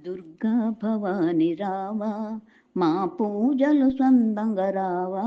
దుర్గా భవాని రావా, మా పూజలు సందంగా రావా.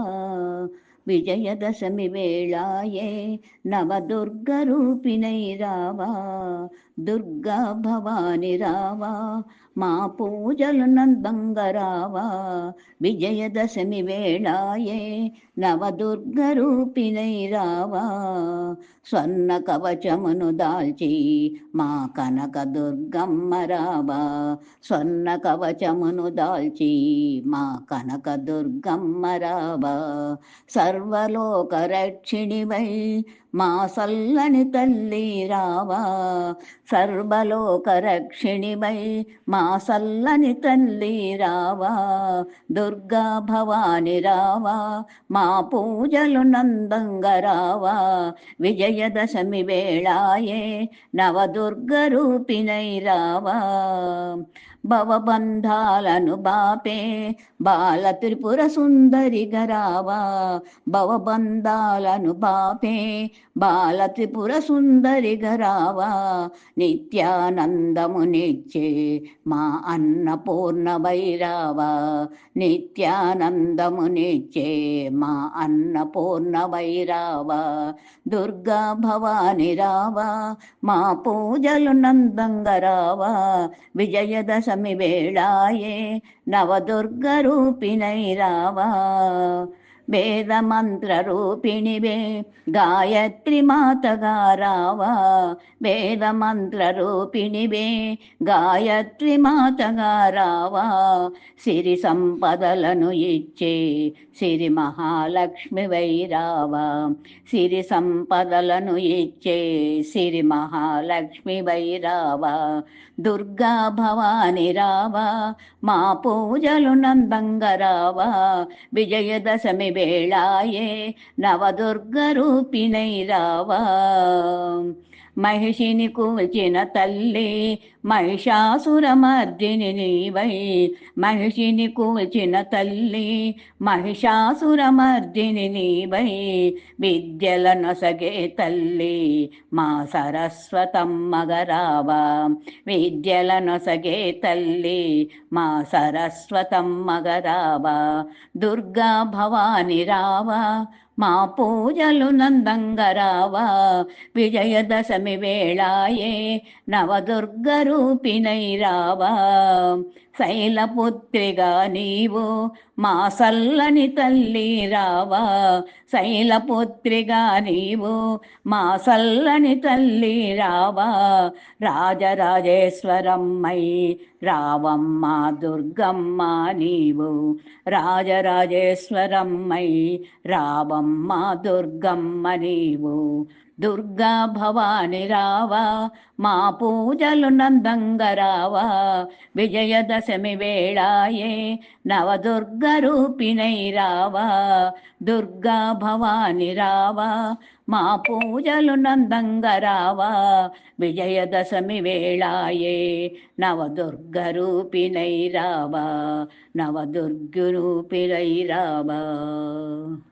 విజయదశమి వేళాయే నవదుర్గ రూపిణై రావా. దుర్గా భవాని రావా, మా పూజలు నందంగా రావా. విజయదశమి వేళాయే నవదుర్గ రూపిణై రావా. స్వర్ణ కవచమును దాల్చి మా కనక దుర్గమ్మ రావా. స్వర్ణ కవచమును దాల్చి మా కనక దుర్గమ్మ రావా. సర్వలోక రక్షిణివై మా సల్లని తల్లి రావా. సర్వలోక రక్షిణివై మా సల్లని తల్లి రావా. దుర్గా భవాని రావా, మా పూజలు నందంగా రావా. విజయదశమి వేళాయే నవదుర్గ రూపిణై రావా. భవబంధాలను బాపే బాల త్రిపుర సుందరి గరావా. భవబంధాలను బాపే బాల త్రిపుర సుందరి గరావా. నిత్యానందమునిచ్చే మా అన్నపూర్ణ వైరావా. నిత్యానందమునిచ్చే మా అన్నపూర్ణ వైరావా. దుర్గా భవాని రావా, మా పూజలు నందంగా రావా. విజయదశమి వేళాయే నవదుర్గ రూపిణై రావా. వేద మంత్ర రూపిణివే గాయత్రి మాతగా రావా. వేద మంత్ర రూపిణివే గాయత్రి మాతగా రావా. సిరి సంపదలను ఇచ్చే సిరి మహాలక్ష్మి వైరావా. సిరి సంపదలను ఇచ్చే సిరి మహాలక్ష్మి వైరావా. దుర్గా భవాని రావా, మా పూజలు నందంగా రావా. విజయదశమి వేళాయే నవదుర్గ రూపిణై రావా. మహిషిని కూల్చిన తల్లి మహిషాసురమర్దిని నీవై. మహిషిని కూల్చిన తల్లి మహిషాసురమర్దిని నీవై. విద్యల నొసగే తల్లి మా సరస్వతమ్మగరావా. విద్యల నొసగే తల్లి మా సరస్వతమ్మగరావా. దుర్గా భవాని రావా, మా పూజలు నందంగా రావా. విజయదశమి వేళాయే నవదుర్గ రూపిణై రావా. శైలపుత్రిగా నీవు మా సల్లని తల్లి రావా. శైలపుత్రిగా నీవు మా సల్లని తల్లి రావా. రాజరాజేశ్వరమ్మై రావమ్మ దుర్గమ్మ నీవు. రాజరాజేశ్వరమ్మై రావమ్మ దుర్గమ్మ నీవు. దుర్గా భవాని రావా, మా పూజలు నందంగా రావా. విజయదశమి వేళాయే నవదుర్గ రూపిణై రావా. దుర్గా భవాని రావా, మా పూజలు నందంగా రావా. విజయదశమి వేళాయే నవదుర్గ రూపిణై రావా. నవదుర్గ రూపిణై రావా.